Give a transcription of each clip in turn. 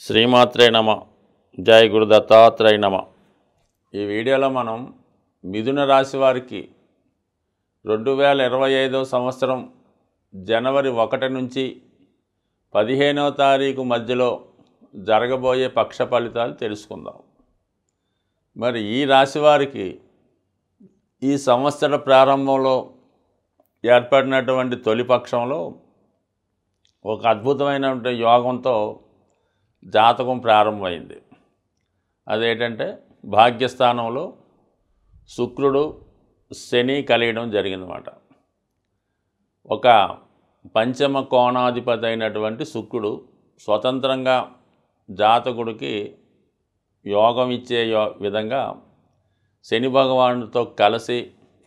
శ్రీమాత్రే నమ. జై గురు దత్తాత్రేయ నమ. ఈ వీడియోలో మనం మిథున రాశి వారికి 2025 సంవత్సరం జనవరి 1 నుంచి 15వ తారీఖు మధ్యలో జరగబోయే పక్ష ఫలితాలు తెలుసుకుందాం. మరి ఈ రాశి వారికి ఈ సంవత్సర ప్రారంభంలో ఏర్పడినటువంటి తొలి పక్షంలో ఒక అద్భుతమైనటువంటి యోగంతో జాతకం ప్రారంభమైంది. అదేంటంటే భాగ్యస్థానంలో శుక్రుడు శని కలియడం జరిగిందన్నమాట. ఒక పంచమ కోణాధిపతి అయినటువంటి శుక్రుడు స్వతంత్రంగా జాతకుడికి యోగం ఇచ్చే విధంగా శని భగవానుడితో కలిసి,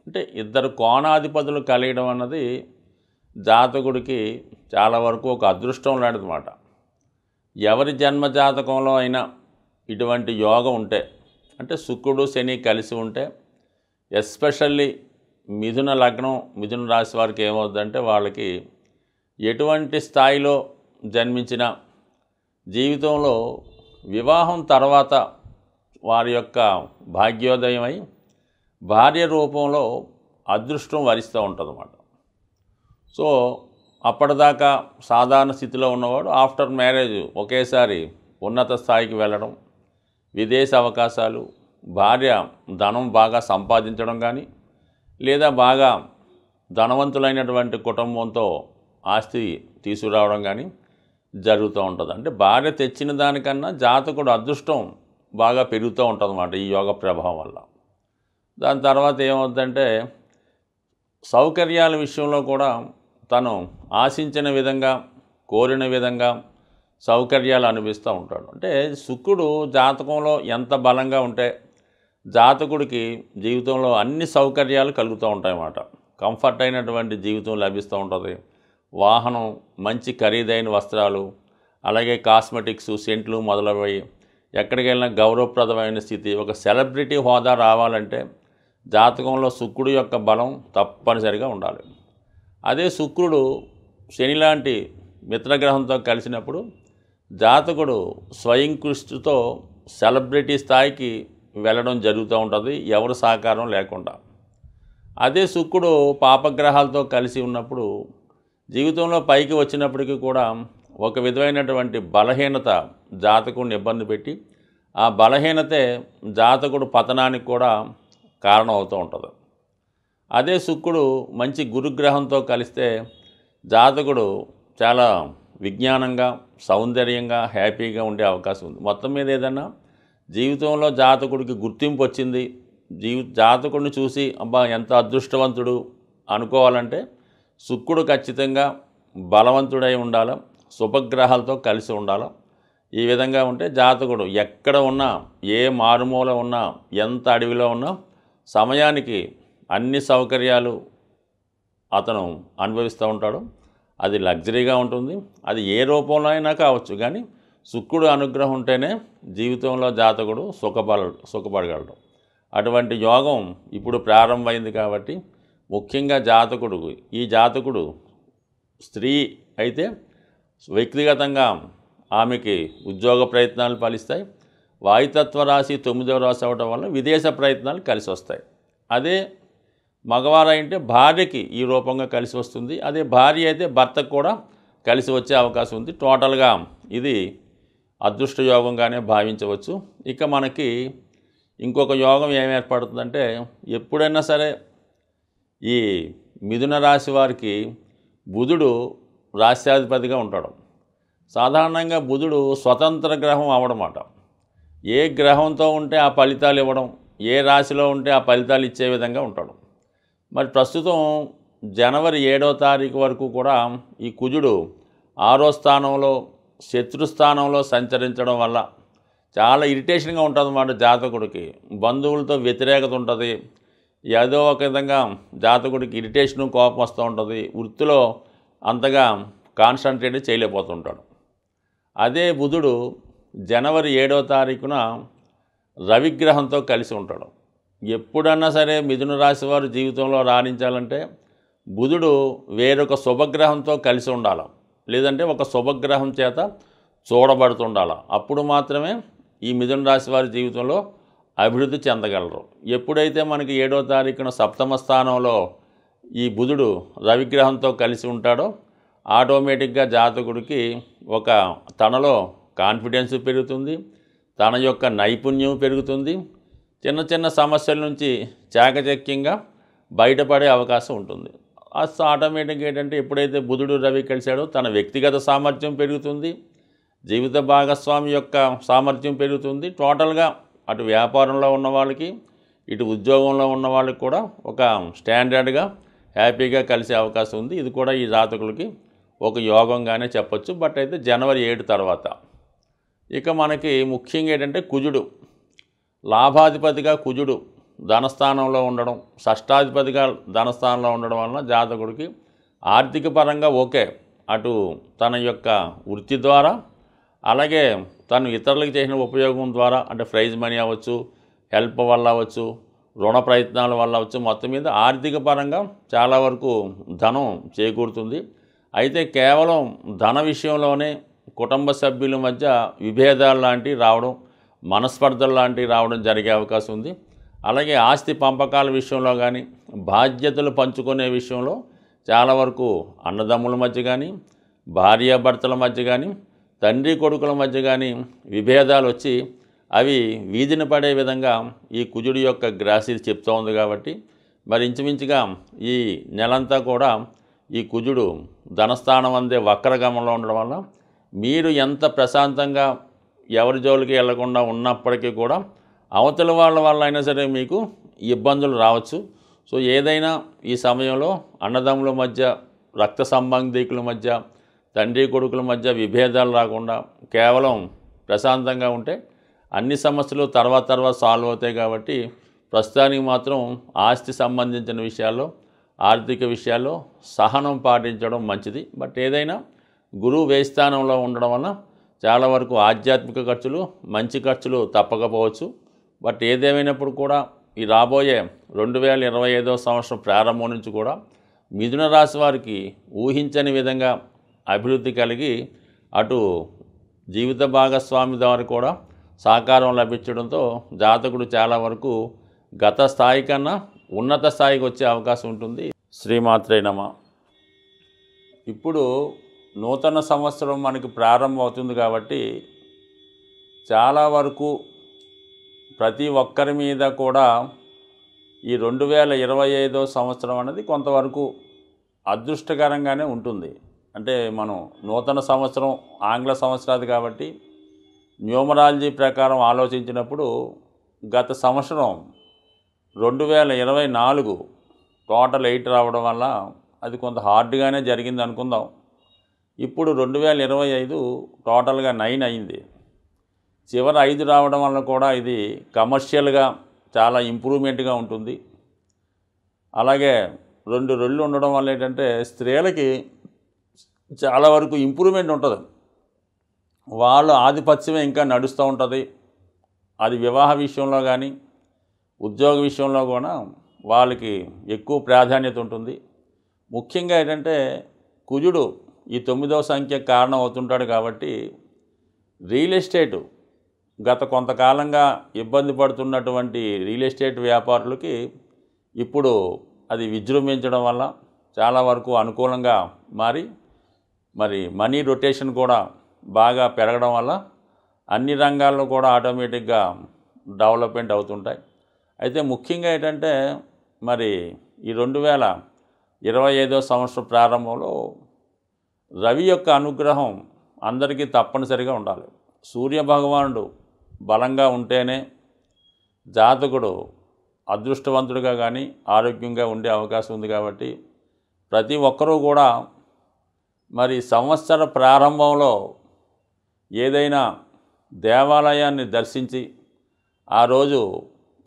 అంటే ఇద్దరు కోణాధిపతులు కలియడం అన్నది జాతకుడికి చాలా వరకు ఒక అదృష్టం లాంటిదన్నమాట. ఎవరి జన్మ జాతకంలో అయినా ఇటువంటి యోగం ఉంటే, అంటే శుక్రుడు శని కలిసి ఉంటే, ఎస్పెషల్లీ మిథున లగ్నం మిథున రాశి వారికి ఏమవుతుందంటే, వాళ్ళకి ఎటువంటి స్థాయిలో జన్మించిన జీవితంలో వివాహం తర్వాత వారి యొక్క భాగ్యోదయం అయి భార్య రూపంలో అదృష్టం వరిస్తూ ఉంటుందన్నమాట. సో అప్పటిదాకా సాధారణ స్థితిలో ఉన్నవాడు ఆఫ్టర్ మ్యారేజ్ ఒకేసారి ఉన్నత స్థాయికి వెళ్ళడం, విదేశ అవకాశాలు, భార్య ధనం బాగా సంపాదించడం కానీ, లేదా బాగా ధనవంతులైనటువంటి కుటుంబంతో ఆస్తి తీసుకురావడం కానీ జరుగుతూ ఉంటుంది. అంటే భార్య తెచ్చిన దానికన్నా జాతకుడు అదృష్టం బాగా పెరుగుతూ ఉంటుంది అన్నమాట ఈ యోగ ప్రభావం వల్ల. దాని తర్వాత ఏమవుతుందంటే, సౌకర్యాల విషయంలో కూడా తను ఆశించిన విధంగా, కోరిన విధంగా సౌకర్యాలు అనుభవిస్తూ ఉంటాడు. అంటే శుక్రుడు జాతకంలో ఎంత బలంగా ఉంటే జాతకుడికి జీవితంలో అన్ని సౌకర్యాలు కలుగుతూ ఉంటాయన్నమాట. కంఫర్ట్ అయినటువంటి జీవితం లభిస్తూ ఉంటుంది. వాహనం, మంచి ఖరీదైన వస్త్రాలు, అలాగే కాస్మెటిక్స్, సెంట్లు మొదలైనవి, ఎక్కడికి వెళ్ళినా గౌరవప్రదమైన స్థితి, ఒక సెలబ్రిటీ హోదా రావాలంటే జాతకంలో శుక్రుడు యొక్క బలం తప్పనిసరిగా ఉండాలి. అదే శుక్రుడు శని లాంటి మిత్రగ్రహంతో కలిసినప్పుడు జాతకుడు స్వయం కృషితో సెలబ్రిటీ స్థాయికి వెళ్ళడం జరుగుతూ ఉంటుంది, ఎవరి సహకారం లేకుండా. అదే శుక్రుడు పాపగ్రహాలతో కలిసి ఉన్నప్పుడు జీవితంలో పైకి వచ్చినప్పటికీ కూడా ఒక విధమైనటువంటి బలహీనత జాతకుడిని ఇబ్బంది పెట్టి, ఆ బలహీనతే జాతకుడు పతనానికి కూడా కారణం అవుతూ ఉంటుంది. అదే శుక్రుడు మంచి గురుగ్రహంతో కలిస్తే జాతకుడు చాలా విజ్ఞానంగా, సౌందర్యంగా, హ్యాపీగా ఉండే అవకాశం ఉంది. మొత్తం మీద ఏదన్నా జీవితంలో జాతకుడికి గుర్తింపు వచ్చింది, జాతకుడిని చూసి అబ్బా ఎంత అదృష్టవంతుడు అనుకోవాలంటే శుక్రుడు ఖచ్చితంగా బలవంతుడై ఉండాలి, శుభగ్రహాలతో కలిసి ఉండాలి. ఈ విధంగా ఉంటే జాతకుడు ఎక్కడ ఉన్నా, ఏ మారుమూల ఉన్నా, ఎంత అడవిలో ఉన్నా సమయానికి అన్ని సౌకర్యాలు అతను అనుభవిస్తూ ఉంటాడు. అది లగ్జరీగా ఉంటుంది. అది ఏ రూపంలో అయినా కావచ్చు, కానీ శుక్రుడు అనుగ్రహం ఉంటేనే జీవితంలో జాతకుడు సుఖపడగలడు. అటువంటి యోగం ఇప్పుడు ప్రారంభమైంది కాబట్టి ముఖ్యంగా ఈ జాతకుడు స్త్రీ అయితే వ్యక్తిగతంగా ఆమెకి ఉద్యోగ ప్రయత్నాలు ఫలిస్తాయి. వాయుతత్వ రాశి 9వ రాశి అవ్వడం వల్ల విదేశ ప్రయత్నాలు కలిసి వస్తాయి. అదే మగవారు అయితే భార్యకి ఈ రూపంగా కలిసి వస్తుంది. అదే భార్య అయితే భర్తకు కూడా కలిసి వచ్చే అవకాశం ఉంది. టోటల్గా ఇది అదృష్ట యోగంగానే భావించవచ్చు. ఇక మనకి ఇంకొక యోగం ఏం ఏర్పడుతుందంటే, ఎప్పుడైనా సరే ఈ మిథున రాశి వారికి బుధుడు రాశ్యాధిపతిగా ఉంటాడు. సాధారణంగా బుధుడు స్వతంత్ర గ్రహం అవడమాట. ఏ గ్రహంతో ఉంటే ఆ ఫలితాలు ఇవ్వడం, ఏ రాశిలో ఉంటే ఆ ఫలితాలు ఇచ్చే విధంగా ఉంటాడు. మరి ప్రస్తుతం జనవరి 7వ తారీఖు వరకు కూడా ఈ కుజుడు 6వ స్థానంలో శత్రుస్థానంలో సంచరించడం వల్ల చాలా ఇరిటేషన్గా ఉంటుంది అన్నమాట జాతకుడికి. బంధువులతో వ్యతిరేకత ఉంటుంది. ఏదో ఒక విధంగా జాతకుడికి ఇరిటేషను, కోపం వస్తూ ఉంటుంది. వృత్తిలో అంతగా కాన్సన్ట్రేట్ చేయలేకపోతుంటాడు. అదే బుధుడు జనవరి 7వ తారీఖున రవిగ్రహంతో కలిసి ఉంటాడు. ఎప్పుడన్నా సరే మిథున రాశి వారు జీవితంలో రాణించాలంటే బుధుడు వేరొక శుభగ్రహంతో కలిసి ఉండాలి. లేదంటే ఒక శుభగ్రహం చేత చూడబడుతుండాలి. అప్పుడు మాత్రమే ఈ మిథున రాశి వారి జీవితంలో అభివృద్ధి చెందగలరు. ఎప్పుడైతే మనకి 7వ తారీఖున సప్తమ స్థానంలో ఈ బుధుడు రవిగ్రహంతో కలిసి ఉంటాడో ఆటోమేటిక్గా జాతకుడికి ఒక తనలో కాన్ఫిడెన్స్ పెరుగుతుంది, తన యొక్క నైపుణ్యం పెరుగుతుంది, చిన్న చిన్న సమస్యల నుంచి చాకచక్యంగా బయటపడే అవకాశం ఉంటుంది. ఆటోమేటిక్గా ఏంటంటే ఎప్పుడైతే బుధుడు రవి కలిశాడో తన వ్యక్తిగత సామర్థ్యం పెరుగుతుంది, జీవిత భాగస్వామి యొక్క సామర్థ్యం పెరుగుతుంది. టోటల్గా అటు వ్యాపారంలో ఉన్న వాళ్ళకి ఇటు ఉద్యోగంలో ఉన్న వాళ్ళకి కూడా ఒక స్టాండర్డ్గా హ్యాపీగా కలిసే అవకాశం ఉంది. ఇది కూడా ఈ జాతకులకి ఒక యోగంగానే చెప్పొచ్చు. బట్ అయితే జనవరి 7 తర్వాత ఇక మనకి ముఖ్యంగా ఏంటంటే కుజుడు లాభాధిపతిగా కుజుడు ధనస్థానంలో ఉండడం, షష్టాధిపతిగా ధనస్థానంలో ఉండడం వలన జాతకుడికి ఆర్థిక పరంగా ఓకే, అటు తన యొక్క వృత్తి ద్వారా అలాగే తను ఇతరులకు చేసిన ఉపయోగం ద్వారా అంటే ప్రైజ్ మనీ అవ్వచ్చు, హెల్ప్ వల్ల అవ్వచ్చు, రుణ ప్రయత్నాల వల్ల అవ్వచ్చు, మొత్తం మీద ఆర్థిక పరంగా చాలా వరకు ధనం చేకూరుతుంది. అయితే కేవలం ధన విషయంలోనే కుటుంబ సభ్యుల మధ్య విభేదాలు లాంటివి రావడం, మనస్పర్ధలు లాంటివి రావడం జరిగే అవకాశం ఉంది. అలాగే ఆస్తి పంపకాల విషయంలో కానీ బాధ్యతలు పంచుకునే విషయంలో చాలా వరకు అన్నదమ్ముల మధ్య కానీ భార్యాభర్తల మధ్య కానీ తండ్రి కొడుకుల మధ్య కానీ విభేదాలు వచ్చి అవి వీధిన పడే విధంగా ఈ కుజుడి యొక్క గ్రాసి చెప్తూ ఉంది. కాబట్టి మరి ఇంచుమించుగా ఈ నెలంతా కూడా ఈ కుజుడు ధనస్థానం అందే వక్రగమనంలో ఉండడం వల్ల మీరు ఎంత ప్రశాంతంగా ఎవరి జోలికి వెళ్లకుండా ఉన్నప్పటికీ కూడా అవతల వాళ్ళ వల్ల అయినా సరే మీకు ఇబ్బందులు రావచ్చు. సో ఏదైనా ఈ సమయంలో అన్నదమ్ముల మధ్య, రక్త సంబంధికుల మధ్య, తండ్రి కొడుకుల మధ్య విభేదాలు రాకుండా కేవలం ప్రశాంతంగా ఉంటే అన్ని సమస్యలు తర్వాత సాల్వ్ అవుతాయి. కాబట్టి ప్రస్తుతానికి మాత్రం ఆస్తి సంబంధించిన విషయాల్లో, ఆర్థిక విషయాల్లో సహనం పాటించడం మంచిది. బట్ ఏదైనా గురువు వ్యయస్థానంలో ఉండడం వల్ల చాలా వరకు ఆధ్యాత్మిక ఖర్చులు, మంచి ఖర్చులు తప్పకపోవచ్చు. బట్ ఏదేమైనప్పుడు కూడా ఈ రాబోయే 2025వ సంవత్సరం ప్రారంభం నుంచి కూడా మిథున రాశి వారికి ఊహించని విధంగా అభివృద్ధి కలిగి అటు జీవిత భాగస్వామి ద్వారా కూడా సహకారం లభించడంతో జాతకుడు చాలా వరకు గత స్థాయి కన్నా ఉన్నత స్థాయికి వచ్చే అవకాశం ఉంటుంది. శ్రీమాత్రే నమః. ఇప్పుడు నూతన సంవత్సరం మనకి ప్రారంభం అవుతుంది కాబట్టి చాలా వరకు ప్రతి ఒక్కరి మీద కూడా ఈ 2025వ సంవత్సరం అనేది కొంతవరకు అదృష్టకరంగానే ఉంటుంది. అంటే మనం నూతన సంవత్సరం ఆంగ్ల సంవత్సరాది కాబట్టి న్యూమరాలజీ ప్రకారం ఆలోచించినప్పుడు గత సంవత్సరం 2024 టోటల్ 8 రావడం వల్ల అది కొంత హార్డ్గానే జరిగింది అనుకుందాం. ఇప్పుడు 2025 టోటల్గా 9 అయింది. చివరి 5 రావడం వల్ల కూడా ఇది కమర్షియల్గా చాలా ఇంప్రూవ్మెంట్గా ఉంటుంది. అలాగే 2 రెళ్ళు ఉండడం వల్ల ఏంటంటే స్త్రీలకి చాలా వరకు ఇంప్రూవ్మెంట్ ఉంటుంది. వాళ్ళ ఆధిపత్యమే ఇంకా నడుస్తూ ఉంటుంది. అది వివాహ విషయంలో కానీ ఉద్యోగ విషయంలో కూడా వాళ్ళకి ఎక్కువ ప్రాధాన్యత ఉంటుంది. ముఖ్యంగా ఏంటంటే కుజుడు ఈ 9వ సంఖ్య కారణం అవుతుంటాడు కాబట్టి రియల్ ఎస్టేటు గత కొంతకాలంగా ఇబ్బంది పడుతున్నటువంటి రియల్ ఎస్టేట్ వ్యాపారులకి ఇప్పుడు అది విజృంభించడం వల్ల చాలా వరకు అనుకూలంగా మారి మరి మనీ రొటేషన్ కూడా బాగా పెరగడం వల్ల అన్ని రంగాల్లో కూడా ఆటోమేటిక్గా డెవలప్మెంట్ అవుతుంటాయి. అయితే ముఖ్యంగా ఏంటంటే మరి ఈ 2025వ సంవత్సరం ప్రారంభంలో రవి యొక్క అనుగ్రహం అందరికీ తప్పనిసరిగా ఉండాలి. సూర్య భగవానుడు బలంగా ఉంటేనే జాతకుడు అదృష్టవంతుడిగా కానీ ఆరోగ్యంగా ఉండే అవకాశం ఉంది. కాబట్టి ప్రతి ఒక్కరూ కూడా మరి సంవత్సర ప్రారంభంలో ఏదైనా దేవాలయాన్ని దర్శించి ఆ రోజు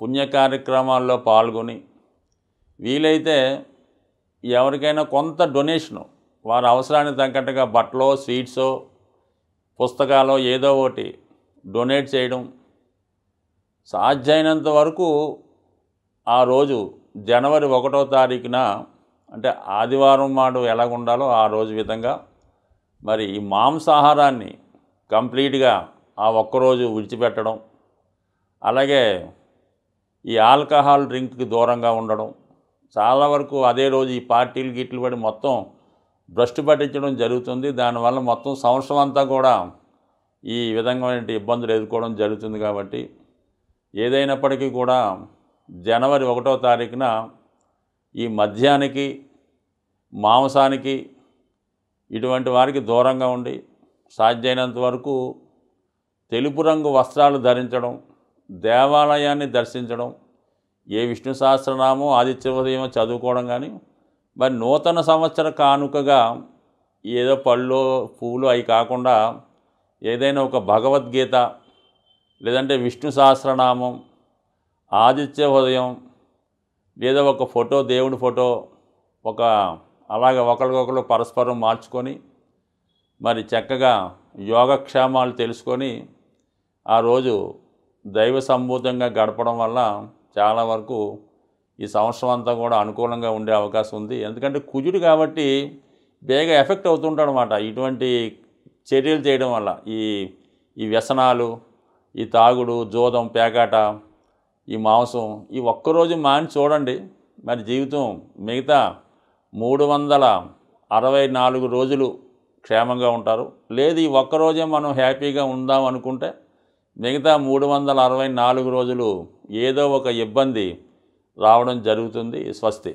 పుణ్య కార్యక్రమాల్లో పాల్గొని వీలైతే ఎవరికైనా కొంత డొనేషను వారి అవసరానికి తగ్గట్టుగా బట్టలో, స్వీట్సో, పుస్తకాలో ఏదో ఒకటి డొనేట్ చేయడం, సాధ్యమైనంత వరకు ఆ రోజు జనవరి 1వ తారీఖున అంటే ఆదివారం నాడు ఎలాగుండాలో ఆ రోజు విధంగా మరి ఈ మాంసాహారాన్ని కంప్లీట్గా ఆ ఒక్కరోజు విడిచిపెట్టడం, అలాగే ఈ ఆల్కహాల్ డ్రింక్కి దూరంగా ఉండడం, చాలా వరకు అదే రోజు ఈ పార్టీలు గిట్లు పడి మొత్తం భ్రష్టు పట్టించడం జరుగుతుంది. దానివల్ల మొత్తం సంవత్సరం అంతా కూడా ఈ విధమైన ఇబ్బందులు ఎదుర్కోవడం జరుగుతుంది. కాబట్టి ఏదైనప్పటికీ కూడా జనవరి 1వ తారీఖున ఈ మద్యానికి, మాంసానికి ఇటువంటి వారికి దూరంగా ఉండి సాధ్యమైనంత వరకు తెలుపు రంగు వస్త్రాలు ధరించడం, దేవాలయాన్ని దర్శించడం, ఏ విష్ణు సహస్రనామం ఆదిత్య ఉదయం చదువుకోవడం, కానీ మరి నూతన సంవత్సర కానుకగా ఏదో పళ్ళు పూలు అవి కాకుండా ఏదైనా ఒక భగవద్గీత, లేదంటే విష్ణు సహస్రనామం, ఆదిత్య ఉదయం, లేదా ఒక ఫోటో, దేవుడి ఫోటో, ఒక అలాగే ఒకరికొకరు పరస్పరం మార్చుకొని మరి చక్కగా యోగక్షేమాలు తెలుసుకొని ఆ రోజు దైవ సంభూతంగా గడపడం వల్ల చాలా వరకు ఈ సంవత్సరం అంతా కూడా అనుకూలంగా ఉండే అవకాశం ఉంది. ఎందుకంటే కుజుడు కాబట్టి బేగా ఎఫెక్ట్ అవుతుంటాడు అన్నమాట. ఇటువంటి చర్యలు చేయడం వల్ల ఈ వ్యసనాలు, ఈ తాగుడు, జూదం, పేకాట, ఈ మాంసం, ఈ ఒక్కరోజు మాని చూడండి, మరి జీవితం మిగతా 364 రోజులు క్షేమంగా ఉంటారు. లేదు ఈ ఒక్కరోజే మనం హ్యాపీగా ఉందాం అనుకుంటే మిగతా 364 రోజులు ఏదో ఒక ఇబ్బంది రావడం జరుగుతుంది. స్వస్తి.